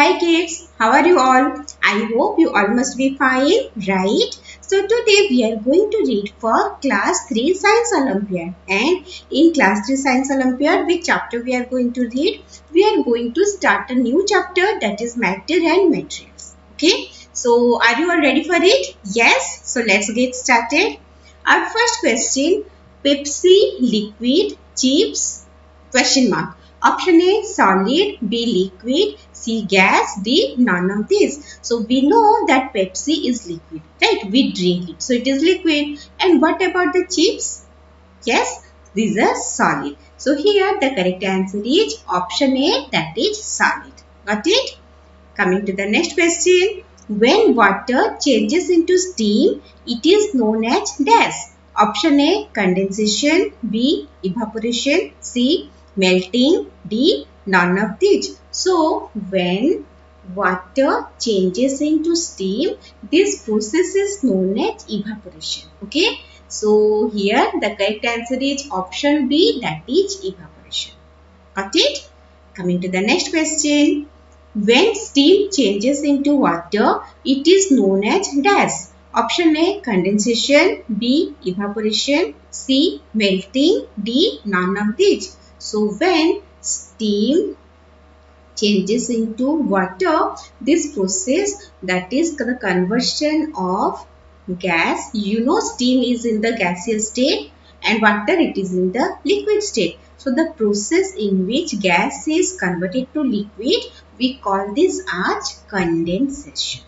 Hi kids, how are you all? I hope you all must be fine, right? So today we are going to read for class 3 Science Olympiad, and in class 3 Science Olympiad, which chapter we are going to read? We are going to start a new chapter, that is matter and materials. Okay, so are you all ready for it? Yes, so let's get started. Our first question, Pepsi liquid chips question mark. Option A solid, B liquid, C gas, D none of these. So we know that Pepsi is liquid, right? We drink it, so it is liquid. And what about the chips? Yes, these are solid. So here the correct answer is option A, that is solid. Got it? Coming to the next question. When water changes into steam, it is known as dash. Option A condensation, B evaporation, C melting, D none of these. So when water changes into steam, this process is known as evaporation. Okay. So here the correct answer is option B, that is evaporation. Got it? Coming to the next question. When steam changes into water, it is known as dash. Option A condensation, B evaporation, C melting, D none of these. So when steam changes into water, this process, that is the conversion of gas. You know steam is in the gaseous state and water it is in the liquid state. So the process in which gas is converted to liquid, we call this as condensation.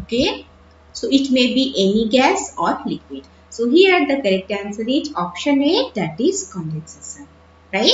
Okay. So it may be any gas or liquid. So here the correct answer is option A, that is condensation. Right?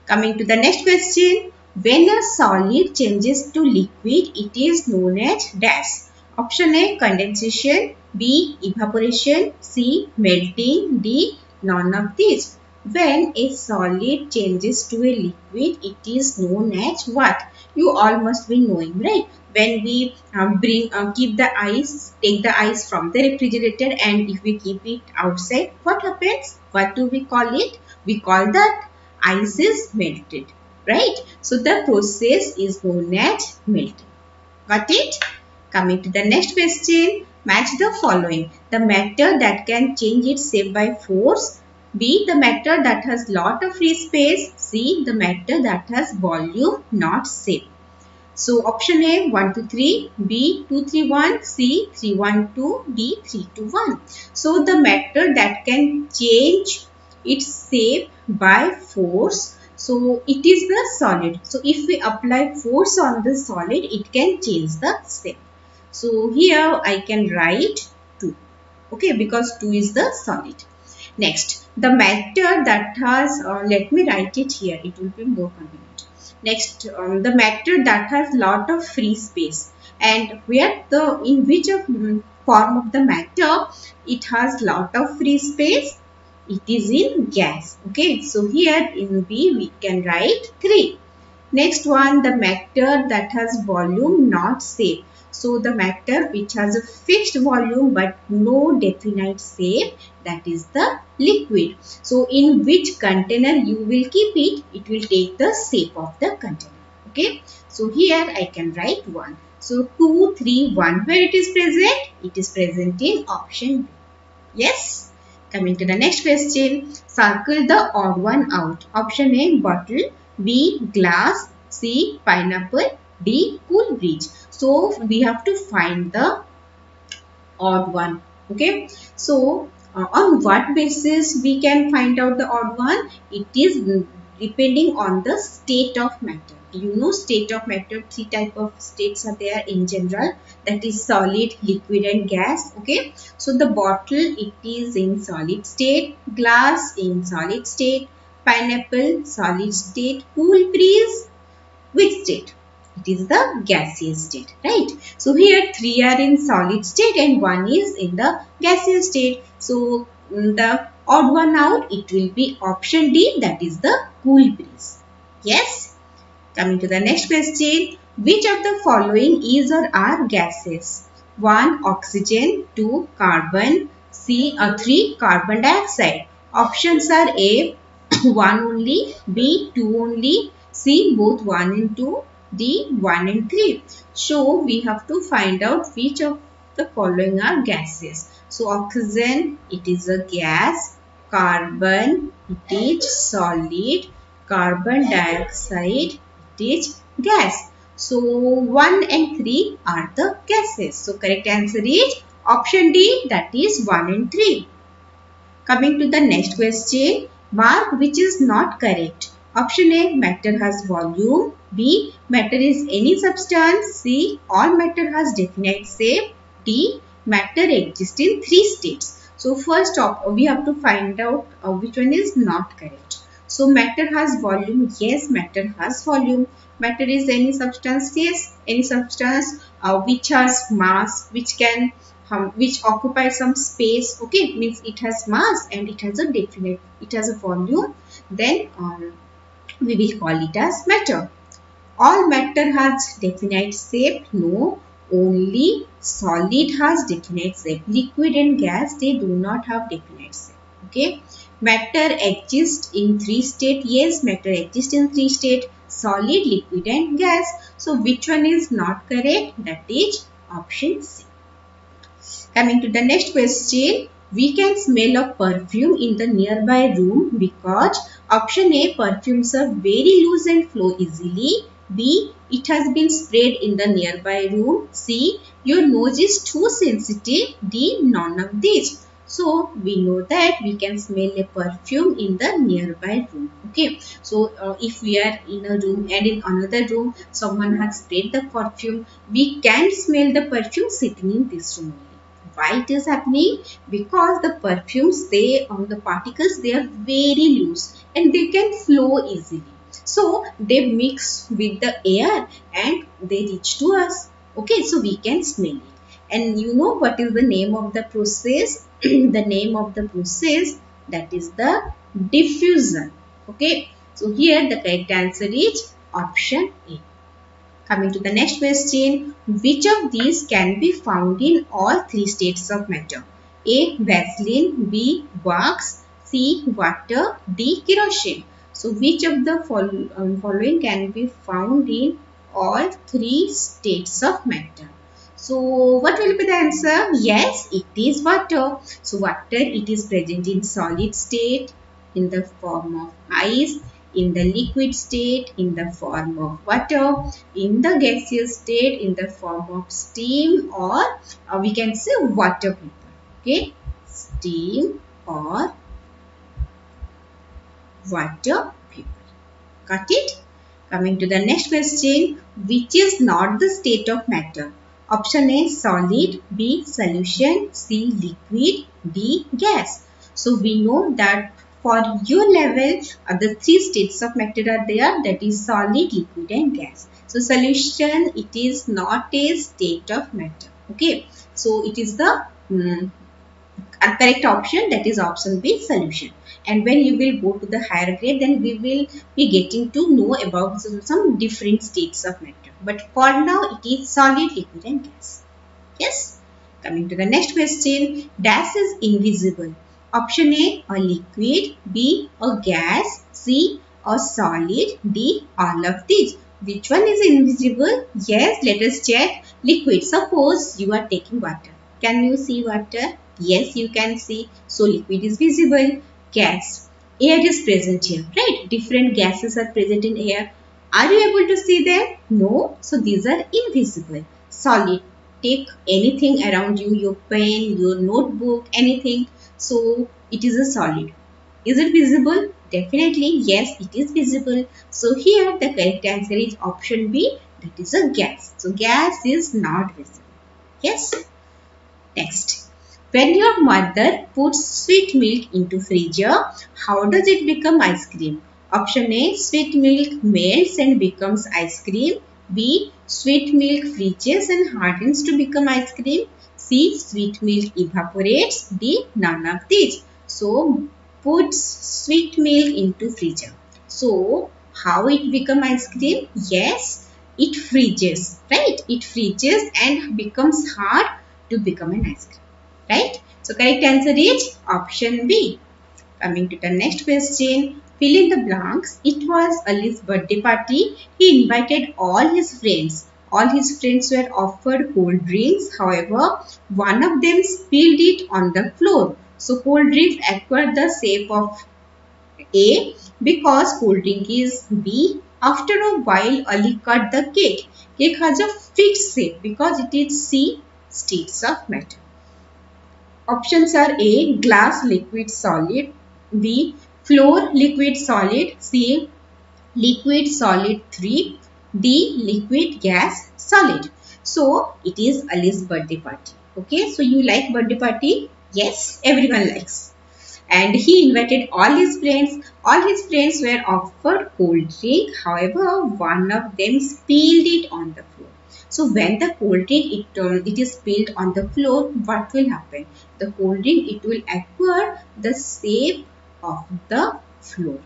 Coming to the next question. When a solid changes to liquid, it is known as dash. Option A condensation, B evaporation, C melting, D none of these. When a solid changes to a liquid, it is known as what? You all must be knowing, right? When we take the ice from the refrigerator, and if we keep it outside, what happens? What do we call it? We call that ice is melted, right? So the process is known as melting. Got it? Coming to the next question, match the following. The matter that can change its shape by force, B the matter that has lot of free space, C the matter that has volume not shape. So option A 1 2 3, B 2 3 1, C 3 1 2, D 3 2 1. So the matter that can change its shape by force, so it is the solid. So if we apply force on the solid, it can change the shape. So here I can write 2. Okay, because 2 is the solid. Next, the matter that has, let me write it here, it will be more convenient. Next, the matter that has lot of free space, and in which form of the matter it has lot of free space, it is in gas. Okay, so here in B we can write 3. Next one, the matter that has volume not shape. So the matter which has a fixed volume but no definite shape, that is the liquid. So in which container you will keep it, it will take the shape of the container. Okay. So here I can write 1. So 2, 3, 1. Where it is present? It is present in option B. Yes. Coming to the next question. Circle the odd one out. Option A bottle, B glass, C pineapple, D cool bridge. So we have to find the odd one. Okay. So on what basis we can find out the odd one? It is depending on the state of matter. You know state of matter, 3 type of states are there in general, that is solid, liquid and gas. Okay. So the bottle, it is in solid state, glass in solid state, pineapple solid state, cool breeze which state? It is the gaseous state, right? So here 3 are in solid state and 1 is in the gaseous state. So the odd one out, it will be option D, that is the cool breeze. Yes. Coming to the next question. Which of the following is or are gases? 1 oxygen, 2 carbon, 3 carbon dioxide. Options are A 1 only, B 2 only, C. Both 1 and 2. D. 1 and 3. So we have to find out which of the following are gases. So oxygen, it is a gas. Carbon, it is solid. Carbon dioxide, it is gas. So 1 and 3 are the gases. So correct answer is option D, that is 1 and 3. Coming to the next question, mark which is not correct. Option A, matter has volume. B, matter is any substance. C, all matter has definite shape. D, matter exists in 3 states. So first we have to find out which one is not correct. So matter has volume. Yes, matter has volume. Matter is any substance. Yes, any substance which has mass, which occupies some space. Okay, means it has mass and it has a volume. Then we will call it as matter. All matter has definite shape. No, only solid has definite shape. Liquid and gas, they do not have definite shape. Okay, matter exists in 3 states. Yes, matter exists in 3 states: solid, liquid and gas. So which one is not correct? That is option C. Coming to the next question, we can smell a perfume in the nearby room because option A, perfumes are very loose and flow easily. B, it has been sprayed in the nearby room. C, your nose is too sensitive. D, none of these. So we know that we can smell a perfume in the nearby room. Okay, so if we are in a room and in another room someone has sprayed the perfume, we can smell the perfume sitting in this room. Why it is happening? Because the perfumes, the particles, they are very loose and they can flow easily. So they mix with the air and they reach to us. Okay, so we can smell it. And you know what is the name of the process? The name of the process, that is the diffusion. Okay, so here the correct answer is option A. Coming to the next question, which of these can be found in all 3 states of matter? A, Vaseline. B, wax. C, water. D, kerosene. So which of the following can be found in all 3 states of matter? So what will be the answer? Yes, it is water. So water, it is present in solid state in the form of ice, in the liquid state in the form of water, in the gaseous state in the form of steam, or we can say water vapor. Okay, steam or water vapor. Got it? Coming to the next question, which is not the state of matter? Option A, solid. B, solution. C, liquid. D, gas. So we know that for your level, the 3 states of matter are there, that is solid, liquid and gas. So solution, it is not a state of matter. Okay, so it is the correct option, that is option B, solution. And when you will go to the higher grade, then we will be getting to know about some different states of matter. But for now, it is solid, liquid and gas. Yes. Coming to the next question, dash is invisible. Option A, a liquid. B, a gas. C, a solid. D, all of these. Which one is invisible? Yes, let us check. Liquid. Suppose you are taking water. Can you see water? Yes, you can see. So liquid is visible. Gas. Air is present here, right? Different gases are present in air. Are you able to see them? No. So these are invisible. Solid. Take anything around you, your pen, your notebook, anything. So it is a solid. Is it visible? Definitely, yes, it is visible. So here the correct answer is option B, that is a gas. So gas is not visible. Yes. Next. When your mother puts sweet milk into freezer, how does it become ice cream? Option A, sweet milk melts and becomes ice cream. B, sweet milk freezes and hardens to become ice cream. C, sweet milk evaporates. D, none of these. So puts sweet milk into freezer. So how it become ice cream? Yes, it freezes, right? It freezes and becomes hard to become an ice cream. Right? So correct answer is option B. Coming to the next question. fill in the blanks. It was Ali's birthday party. He invited all his friends. All his friends were offered cold drinks. However, one of them spilled it on the floor. So cold drinks acquired the shape of A because cold drink is B. After a while, Ali cut the cake. Cake has a fixed shape because it is C, states of matter. Options are A, glass, liquid, solid. B, floor, liquid, solid. C, liquid, solid, 3. D, liquid, gas, solid. So, it is Ali's birthday party. Okay, so you like birthday party? Yes, everyone likes. And he invited all his friends. All his friends were offered cold drink. However, one of them spilled it on the floor. So when the cold drink it is spilled on the floor, what will happen? The cold drink it will acquire the shape of the floor.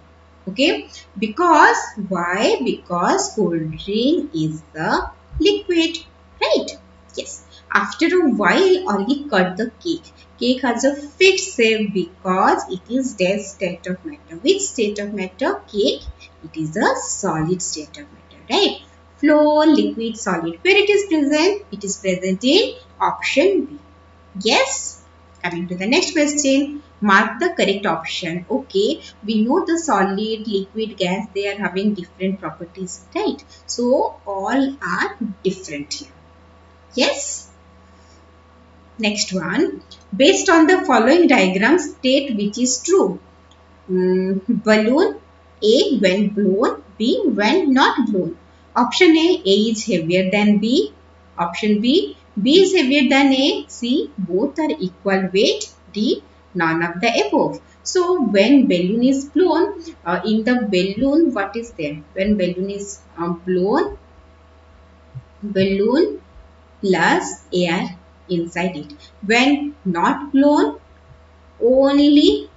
Okay, because why? Because cold drink is the liquid, right? Yes. After a while, Ali cut the cake. Cake has a fixed shape because it is their state of matter. Which state of matter? Cake. It is a solid state of matter, right? Floor, liquid, solid. Where it is present? It is present in option B. Yes. Coming to the next question. Mark the correct option. Okay, we know the solid, liquid, gas, they are having different properties, right? So, all are different here. Yes. Next one. Based on the following diagram, state which is true. Balloon. A, when blown. B, when not blown. Option A is heavier than B. Option B is heavier than A. C, both are equal weight. D, none of the above. So, when balloon is blown, in the balloon, what is there? When balloon is blown, balloon plus air inside it. When not blown, only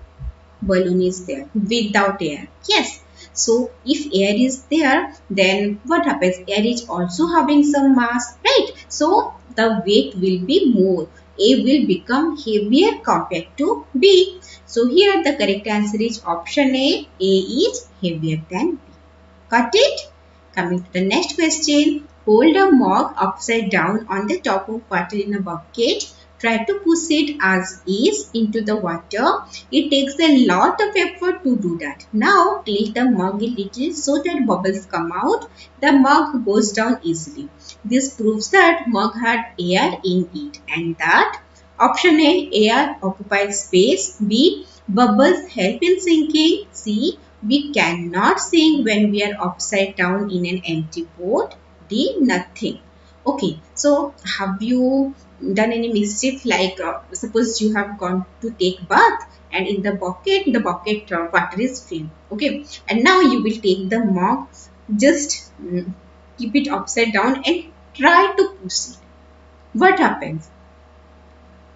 balloon is there without air. Yes. So, if air is there, then what happens? Air is also having some mass, right? So, the weight will be more. A will become heavier compared to B. So, here the correct answer is option A. A is heavier than B. Got it? Coming to the next question. Hold a mug upside down on the top of water in a bucket. Try to push it as is into the water. It takes a lot of effort to do that. Now tilt the mug a little so that bubbles come out. The mug goes down easily. This proves that mug had air in it and that option A, air occupies space. B, bubbles help in sinking. C, we cannot sink when we are upside down in an empty boat. D, nothing. Okay, so have you done any mischief, like suppose you have gone to take bath and in the bucket water is filled, okay, and now you will take the mug, just keep it upside down and try to push it. What happens?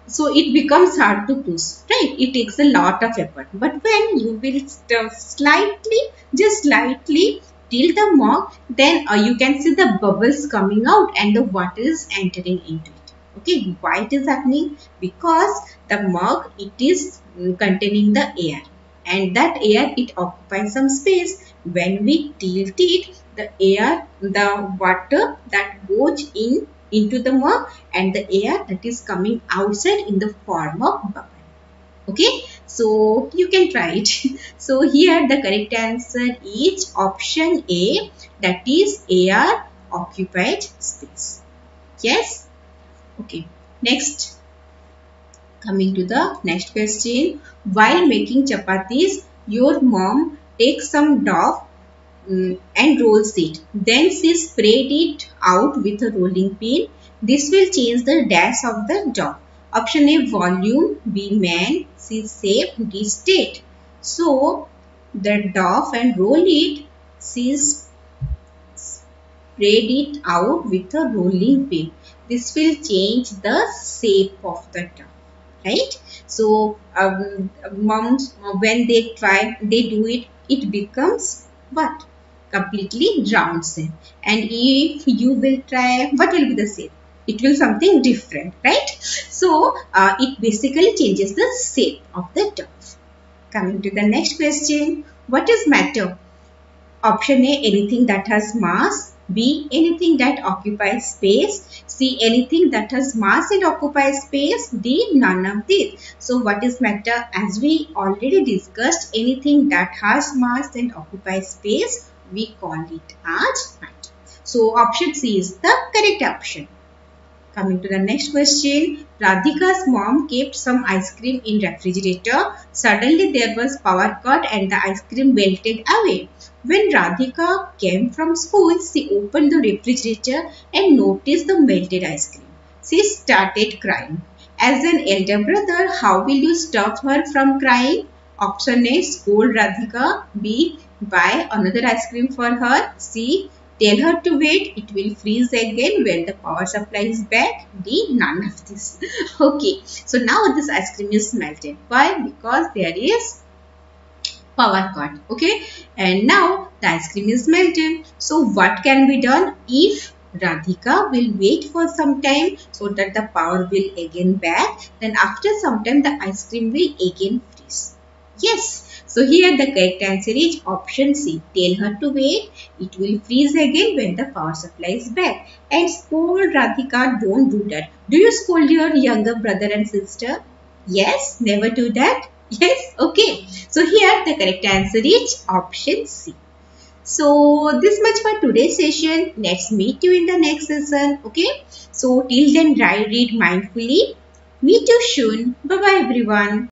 So it becomes hard to push, right? It takes a lot of effort. But when you will just slightly tilt the mug, then you can see the bubbles coming out and the water is entering into it. Okay, why it is happening? Because the mug, it is containing the air, and that air, it occupies some space. When we tilt it, the air, the water that goes into the mug and the air that is coming outside in the form of bubble. Okay, so you can try it. So here the correct answer is option A, that is air occupied space. Yes. Okay, next, coming to the next question. While making chapatis, your mom takes some dough and rolls it. Then she spread it out with a rolling pin. This will change the dash of the dough. Option A, volume. B, man. C, shape. D, state. So, the dough and roll it. She spread it out with a rolling pin. This will change the shape of the dough, right? So, moms, when they do it, it becomes what? Completely round shape. And if you will try, what will be the shape? It will something different, right? So, it basically changes the shape of the dough. Coming to the next question. What is matter? Option A, anything that has mass. B, anything that occupies space. C, anything that has mass and occupies space. D, none of these. So what is matter? As we already discussed, anything that has mass and occupies space, we call it as matter. So option C is the correct option. Coming to the next question, Radhika's mom kept some ice cream in refrigerator. Suddenly there was power cut and the ice cream melted away. When Radhika came from school, she opened the refrigerator and noticed the melted ice cream. She started crying. As an elder brother, how will you stop her from crying? Option A, scold Radhika. B, buy another ice cream for her. C, tell her to wait, it will freeze again when the power supply is back. D, none of this. Okay, so now this ice cream is melted. Why? Because there is power cut. Okay, and now the ice cream is melted. So what can be done? If Radhika will wait for some time so that the power will again back, then after some time the ice cream will again freeze. Yes. So here the correct answer is option C. Tell her to wait. It will freeze again when the power supply is back. And scold Radhika, don't do that. Do you scold your younger brother and sister? Yes, never do that. Yes, okay. So here the correct answer is option C. So this much for today's session. Let's meet you in the next session. Okay. So till then, read mindfully. Meet you soon. Bye bye everyone.